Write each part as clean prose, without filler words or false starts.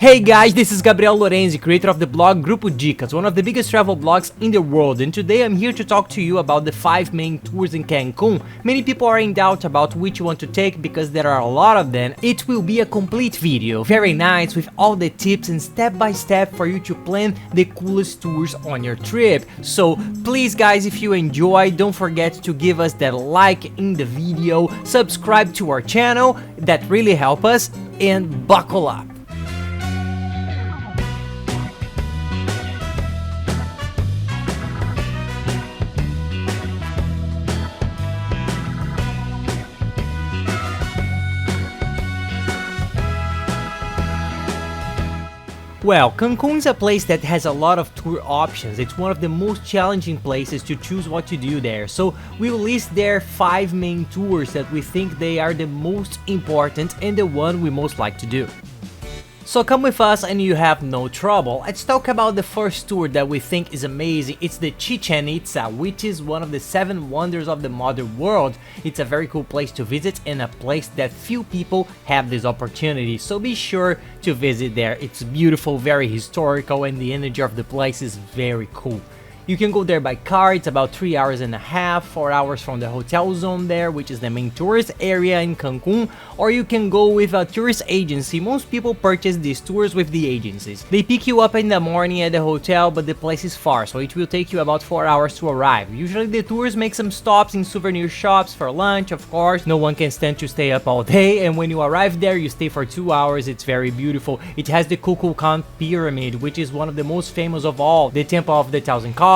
Hey guys, this is Gabriel Lorenzi, creator of the blog Grupo Dicas, one of the biggest travel blogs in the world, and today I'm here to talk to you about the 5 main tours in Cancun. Many people are in doubt about which one to take because there are a lot of them. It will be a complete video, very nice, with all the tips and step by step for you to plan the coolest tours on your trip. So please guys, if you enjoy, don't forget to give us that like in the video, subscribe to our channel, that really help us, and buckle up. Well, Cancun is a place that has a lot of tour options. It's one of the most challenging places to choose what to do there. So we will list their 5 main tours that we think they are the most important and the one we most like to do. So come with us and you have no trouble. Let's talk about the first tour that we think is amazing. It's the Chichén Itzá, which is one of the 7 wonders of the modern world. It's a very cool place to visit and a place that few people have this opportunity. So be sure to visit there. It's beautiful, very historical, and the energy of the place is very cool. You can go there by car, it's about 3 hours and a half, 4 hours from the hotel zone there, which is the main tourist area in Cancun, or you can go with a tourist agency. Most people purchase these tours with the agencies. They pick you up in the morning at the hotel, but the place is far, so it will take you about 4 hours to arrive. Usually the tours make some stops in souvenir shops for lunch, of course. No one can stand to stay up all day, and when you arrive there, you stay for 2 hours. It's very beautiful. It has the Cozumel pyramid, which is one of the most famous of all. The Temple of the Thousand Columns,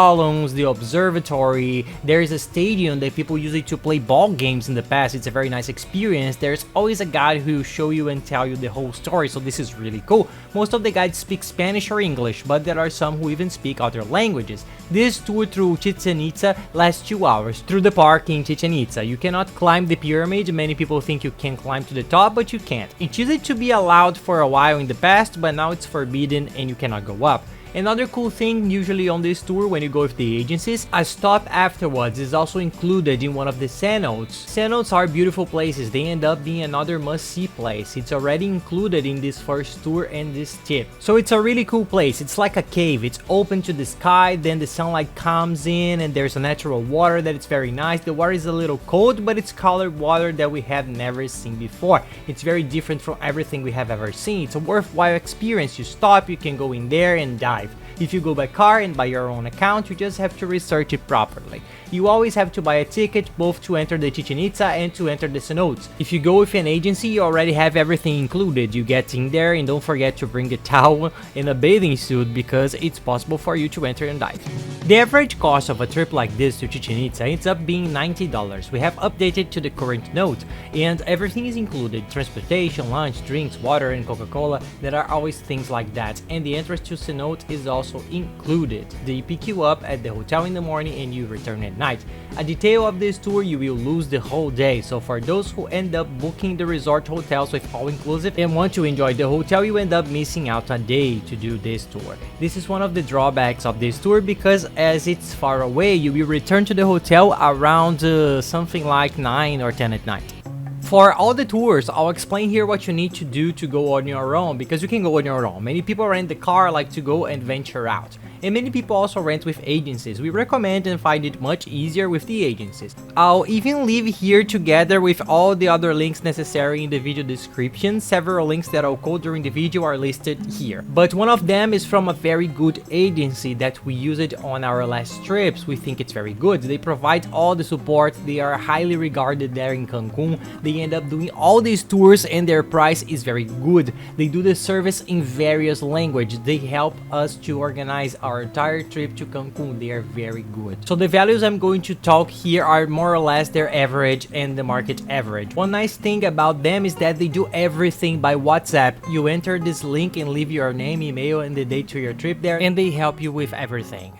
the observatory. There is a stadium that people use it to play ball games in the past. It's a very nice experience. There's always a guide who will show you and tell you the whole story, so this is really cool. Most of the guides speak Spanish or English, but there are some who even speak other languages. This tour through Chichén Itzá lasts 2 hours through the park in Chichén Itzá. You cannot climb the pyramid. Many people think you can climb to the top, but you can't. It used to be allowed for a while in the past, but now it's forbidden and you cannot go up. Another cool thing, usually on this tour when you go with the agencies, a stop afterwards is also included in one of the cenotes. Cenotes are beautiful places. They end up being another must-see place. It's already included in this first tour and this tip. So it's a really cool place. It's like a cave. It's open to the sky, then the sunlight comes in and there's a natural water that is very nice. The water is a little cold, but it's colored water that we have never seen before. It's very different from everything we have ever seen. It's a worthwhile experience. You stop, you can go in there and dive. If you go by car and by your own account, you just have to research it properly. You always have to buy a ticket both to enter the Chichén Itzá and to enter the cenotes. If you go with an agency, you already have everything included. You get in there and don't forget to bring a towel and a bathing suit because it's possible for you to enter and dive. The average cost of a trip like this to Chichén Itzá ends up being $90. We have updated to the current note and everything is included. Transportation, lunch, drinks, water and Coca-Cola. There are always things like that, and the entrance to cenote is also included. They pick you up at the hotel in the morning and you return at night. A detail of this tour, you will lose the whole day, so for those who end up booking the resort hotels with all-inclusive and want to enjoy the hotel, you end up missing out a day to do this tour. This is one of the drawbacks of this tour because as it's far away, you will return to the hotel around something like 9 or 10 at night. For all the tours, I'll explain here what you need to do to go on your own, because you can go on your own. Many people rent the car, like to go and venture out. And many people also rent with agencies. We recommend and find it much easier with the agencies. I'll even leave here together with all the other links necessary in the video description. Several links that I'll quote during the video are listed here. But one of them is from a very good agency that we used on our last trips. We think it's very good. They provide all the support. They are highly regarded there in Cancun. They end up doing all these tours and their price is very good. They do the service in various languages. They help us to organize our entire trip to Cancun. They are very good. So the values I'm going to talk here are more or less their average and the market average. One nice thing about them is that they do everything by WhatsApp. You enter this link and leave your name, email and the date to your trip there and they help you with everything.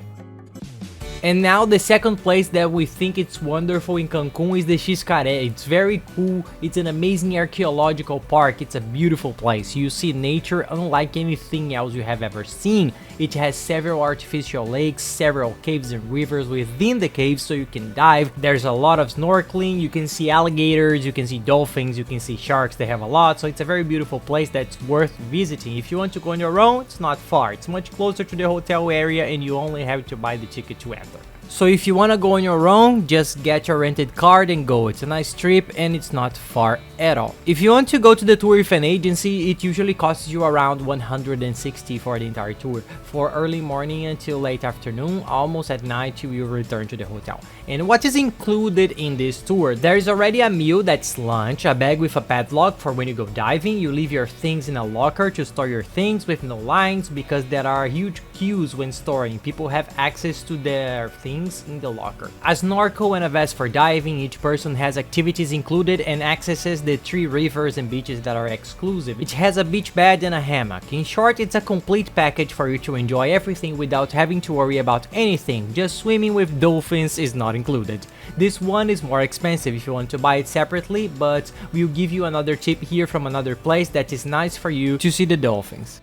And now the second place that we think it's wonderful in Cancun is the Xcaret. It's very cool, it's an amazing archaeological park, it's a beautiful place. You see nature unlike anything else you have ever seen. It has several artificial lakes, several caves and rivers within the caves so you can dive. There's a lot of snorkeling, you can see alligators, you can see dolphins, you can see sharks, they have a lot. So it's a very beautiful place that's worth visiting. If you want to go on your own, it's not far. It's much closer to the hotel area and you only have to buy the ticket to enter. So if you want to go on your own, just get your rented card and go. It's a nice trip and it's not far at all. If you want to go to the tour with an agency, it usually costs you around $160 for the entire tour. For early morning until late afternoon, almost at night you will return to the hotel. And what is included in this tour? There is already a meal that's lunch, a bag with a padlock for when you go diving. You leave your things in a locker to store your things with no lines because there are huge queues when storing. People have access to their things in the locker. A snorkel and a vest for diving. Each person has activities included and accesses the 3 rivers and beaches that are exclusive. It has a beach bed and a hammock. In short, it's a complete package for you to enjoy everything without having to worry about anything. Just swimming with dolphins is not included. This one is more expensive if you want to buy it separately, but we'll give you another tip here from another place that is nice for you to see the dolphins.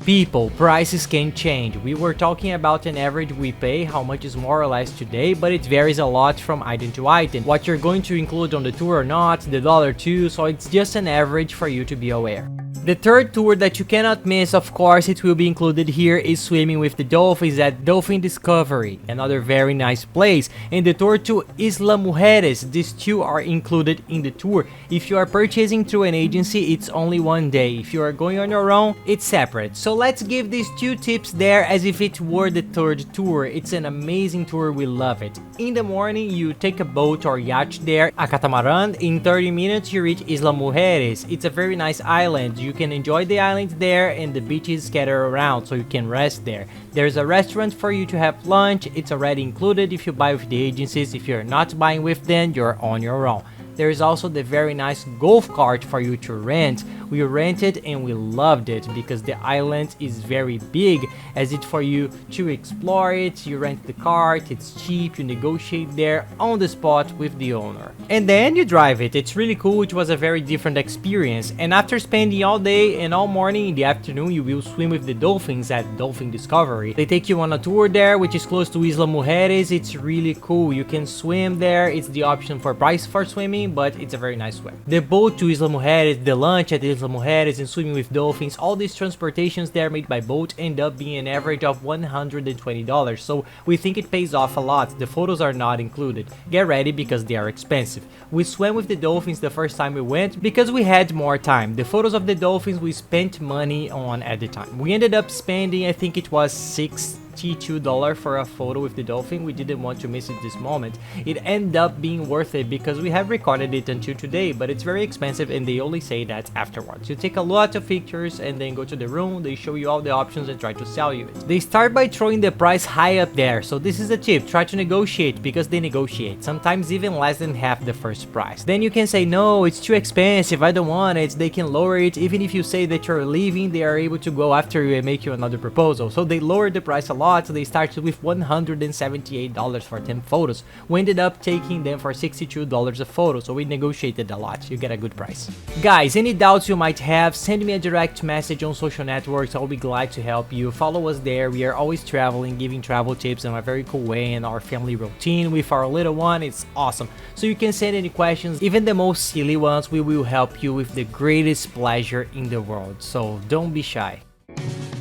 People, prices can change. We were talking about an average we pay, how much is more or less today, but it varies a lot from item to item. What you're going to include on the tour or not, the dollar too, so it's just an average for you to be aware. The third tour that you cannot miss, of course it will be included here, is swimming with the dolphins at Dolphin Discovery, another very nice place, and the tour to Isla Mujeres. These two are included in the tour. If you are purchasing through an agency, it's only one day. If you are going on your own, it's separate. So let's give these 2 tips there as if it were the third tour. It's an amazing tour, we love it. In the morning, you take a boat or yacht there, a catamaran. In 30 minutes, you reach Isla Mujeres. It's a very nice island. You can enjoy the island there and the beaches scatter around so you can rest there. There's a restaurant for you to have lunch. It's already included if you buy with the agencies. If you're not buying with them, you're on your own. There is also the very nice golf cart for you to rent. We rented and we loved it because the island is very big, as it's for you to explore it. You rent the cart, it's cheap, you negotiate there on the spot with the owner. And then you drive it. It's really cool. It was a very different experience. And after spending all day and all morning, in the afternoon you will swim with the dolphins at Dolphin Discovery. They take you on a tour there, which is close to Isla Mujeres. It's really cool. You can swim there. It's the option for price for swimming, but it's a very nice swim. The boat to Isla Mujeres, the lunch at Isla Mujeres, and swimming with dolphins, all these transportations there made by boat end up being an average of $120, so we think it pays off a lot. The photos are not included. Get ready because they are expensive. We swam with the dolphins the first time we went because we had more time. The photos of the dolphins we spent money on at the time. We ended up spending, I think it was $62 for a photo with the dolphin. We didn't want to miss it this moment. It ended up being worth it because we have recorded it until today, but it's very expensive and they only say that afterwards. You take a lot of pictures and then go to the room, they show you all the options and try to sell you it. They start by throwing the price high up there, so this is a tip. Try to negotiate because they negotiate, sometimes even less than half the first price. Then you can say, no, it's too expensive, I don't want it. They can lower it. Even if you say that you're leaving, they are able to go after you and make you another proposal. So they lowered the price a lot. They started with $178 for 10 photos. We ended up taking them for $62 a photo, so we negotiated a lot. You get a good price. Guys, any doubts you might have, send me a direct message on social networks. I'll be glad to help you. Follow us there. We are always traveling, giving travel tips in a very cool way, in our family routine with our little one. It's awesome. So you can send any questions, even the most silly ones. We will help you with the greatest pleasure in the world. So don't be shy.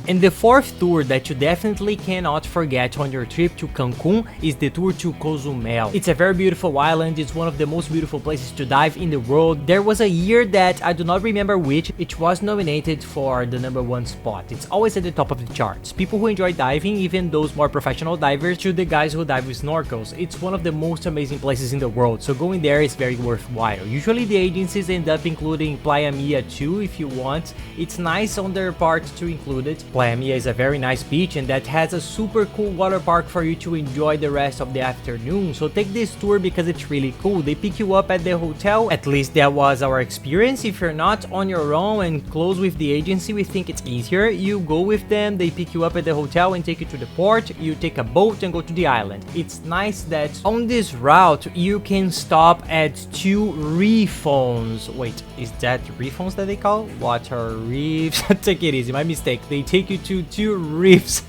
And the fourth tour that you definitely cannot forget on your trip to Cancun is the tour to Cozumel. It's a very beautiful island. It's one of the most beautiful places to dive in the world. There was a year that I do not remember which, it was nominated for the #1 spot. It's always at the top of the charts. People who enjoy diving, even those more professional divers, to the guys who dive with snorkels. It's one of the most amazing places in the world, so going there is very worthwhile. Usually the agencies end up including Playa Mia too if you want. It's nice on their part to include it. Playa Mia is a very nice beach and that has a super cool water park for you to enjoy the rest of the afternoon. So take this tour because it's really cool. They pick you up at the hotel, at least that was our experience. If you're not on your own and close with the agency, we think it's easier. You go with them, they pick you up at the hotel and take you to the port. You take a boat and go to the island. It's nice that on this route you can stop at 2 reef phones. Wait, is that reef phones that they call? Water reefs? Take it easy, my mistake. They take you to 2 reefs.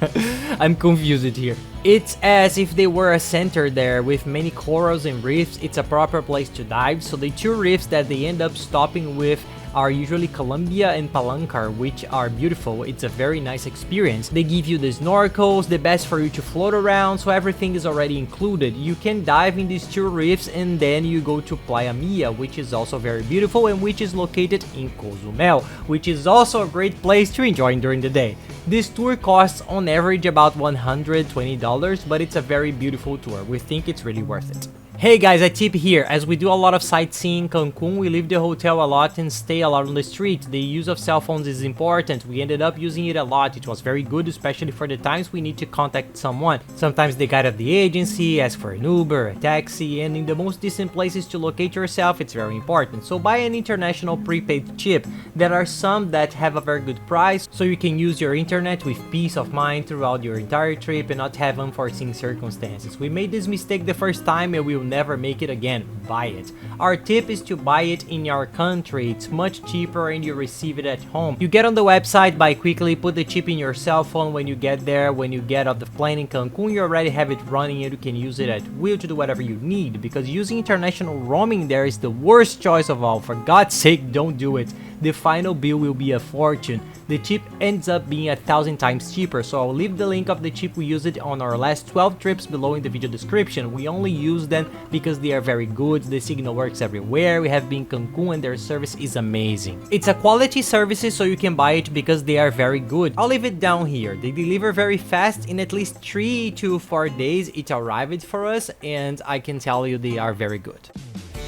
I'm confused here. It's as if they were a center there with many corals and reefs. It's a proper place to dive. So the 2 reefs that they end up stopping with are usually Colombia and Palancar, which are beautiful. It's a very nice experience. They give you the snorkels, the best for you to float around, so everything is already included. You can dive in these 2 reefs and then you go to Playa Mia, which is also very beautiful and which is located in Cozumel, which is also a great place to enjoy during the day. This tour costs on average about $120, but it's a very beautiful tour. We think it's really worth it. Hey guys, a tip here. As we do a lot of sightseeing in Cancun, we leave the hotel a lot and stay a lot on the street. The use of cell phones is important. We ended up using it a lot. It was very good, especially for the times we need to contact someone. Sometimes the guide of the agency asks for an Uber, a taxi, and in the most distant places to locate yourself, it's very important. So buy an international prepaid chip. There are some that have a very good price, so you can use your internet with peace of mind throughout your entire trip and not have unforeseen circumstances. We made this mistake the first time and we will never make it again. Buy it. Our tip is to buy it in your country. It's much cheaper and you receive it at home. You get on the website, buy quickly, put the chip in your cell phone when you get there. When you get off the plane in Cancun, you already have it running and you can use it at will to do whatever you need, because using international roaming there is the worst choice of all. For God's sake, don't do it. The final bill will be a fortune. The chip ends up being 1,000 times cheaper, so I'll leave the link of the chip we used on our last 12 trips below in the video description. We only use them because they are very good, the signal works everywhere. We have been in Cancun and their service is amazing. It's a quality services, so you can buy it because they are very good. I'll leave it down here. They deliver very fast. In at least 3 to 4 days it arrived for us, and I can tell you they are very good.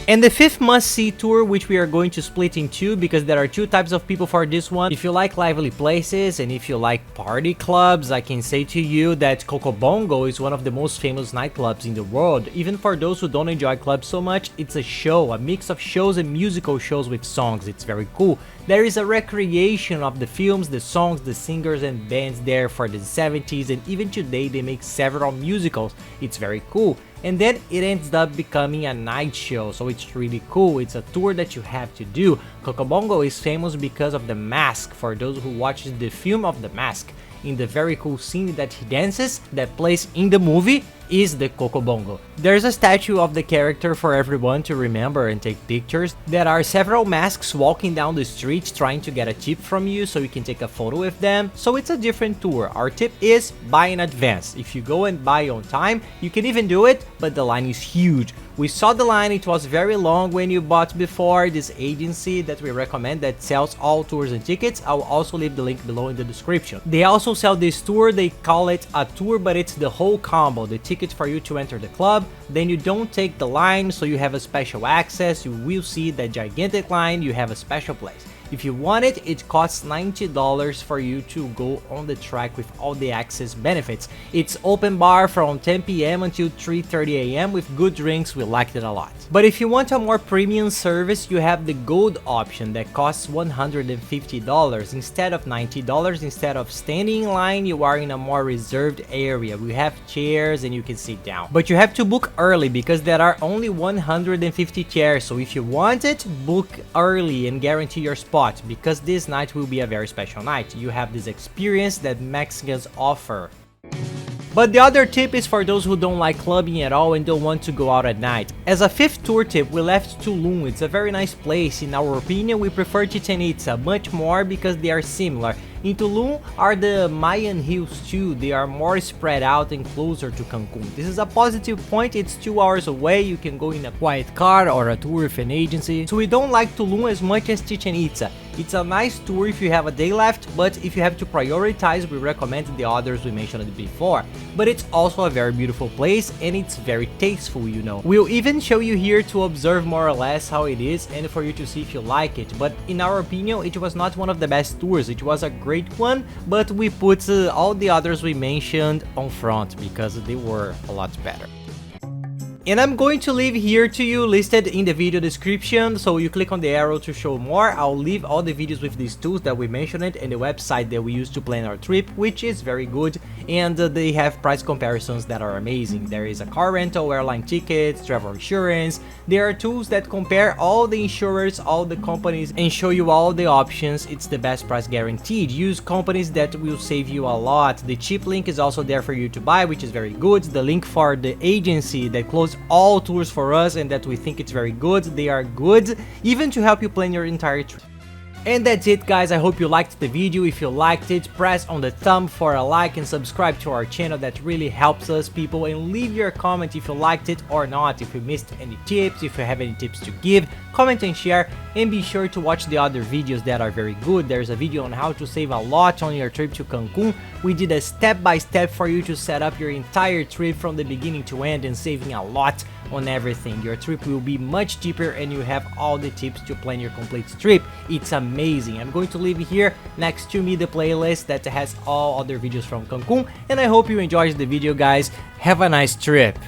And the 5th must-see tour, which we are going to split in 2 because there are 2 types of people for this one. If you like lively places and if you like party clubs, I can say to you that Cocobongo is one of the most famous nightclubs in the world. Even for those who don't enjoy clubs so much, it's a show, a mix of shows and musical shows with songs. It's very cool. There is a recreation of the films, the songs, the singers and bands there for the 70s, and even today they make several musicals. It's very cool. And then it ends up becoming a night show, so it's really cool. It's a tour that you have to do. Cocobongo is famous because of the mask, for those who watched the film of the mask. In the very cool scene that he dances, that plays in the movie, is the Cocobongo. There's a statue of the character for everyone to remember and take pictures. There are several masks walking down the street trying to get a tip from you so you can take a photo with them. So it's a different tour. Our tip is buy in advance. If you go and buy on time, you can even do it, but the line is huge. We saw the line, it was very long when you bought before. This agency that we recommend that sells all tours and tickets, I'll also leave the link below in the description. They also sell this tour, they call it a tour, but it's the whole combo. The ticket for you to enter the club, then you don't take the line, so you have a special access, you will see that gigantic line, you have a special place. If you want it, it costs $90 for you to go on the track with all the access benefits. It's open bar from 10 p.m. until 3:30 a.m. with good drinks. We liked it a lot. But if you want a more premium service, you have the gold option that costs $150 instead of $90. Instead of standing in line, you are in a more reserved area. We have chairs and you can sit down. But you have to book early because there are only 150 chairs. So if you want it, book early and guarantee your spot, because this night will be a very special night. You have this experience that Mexicans offer. But the other tip is for those who don't like clubbing at all and don't want to go out at night. As a 5th tour tip, we left Tulum. It's a very nice place. In our opinion, we prefer Chichén Itzá much more because they are similar. In Tulum are the Mayan hills too. They are more spread out and closer to Cancun. This is a positive point. It's 2 hours away. You can go in a quiet car or a tour with an agency. So we don't like Tulum as much as Chichén Itzá. It's a nice tour if you have a day left, but if you have to prioritize, we recommend the others we mentioned before. But it's also a very beautiful place and it's very tasteful, you know. We'll even show you here to observe more or less how it is and for you to see if you like it. But in our opinion, it was not one of the best tours. It was a great one, but we put all the others we mentioned on front because they were a lot better. And I'm going to leave here to you listed in the video description, so you click on the arrow to show more. I'll leave all the videos with these tools that we mentioned and the website that we used to plan our trip, which is very good, and they have price comparisons that are amazing. There is a car rental, airline tickets, travel insurance. There are tools that compare all the insurers, all the companies, and show you all the options. It's the best price guaranteed. Use companies that will save you a lot. The cheap link is also there for you to buy, which is very good. The link for the agency that closed all tours for us and that we think it's very good, they are good, even to help you plan your entire trip. And that's it, guys. I hope you liked the video. If you liked it, press on the thumb for a like and subscribe to our channel. That really helps us, people. And leave your comment if you liked it or not. If you missed any tips, if you have any tips to give, comment and share. And be sure to watch the other videos that are very good. There's a video on how to save a lot on your trip to Cancun. We did a step-by-step for you to set up your entire trip from the beginning to end and saving a lot on everything. Your trip will be much cheaper and you have all the tips to plan your complete trip. It's amazing. I'm going to leave here next to me the playlist that has all other videos from Cancun, and I hope you enjoyed the video, guys. Have a nice trip.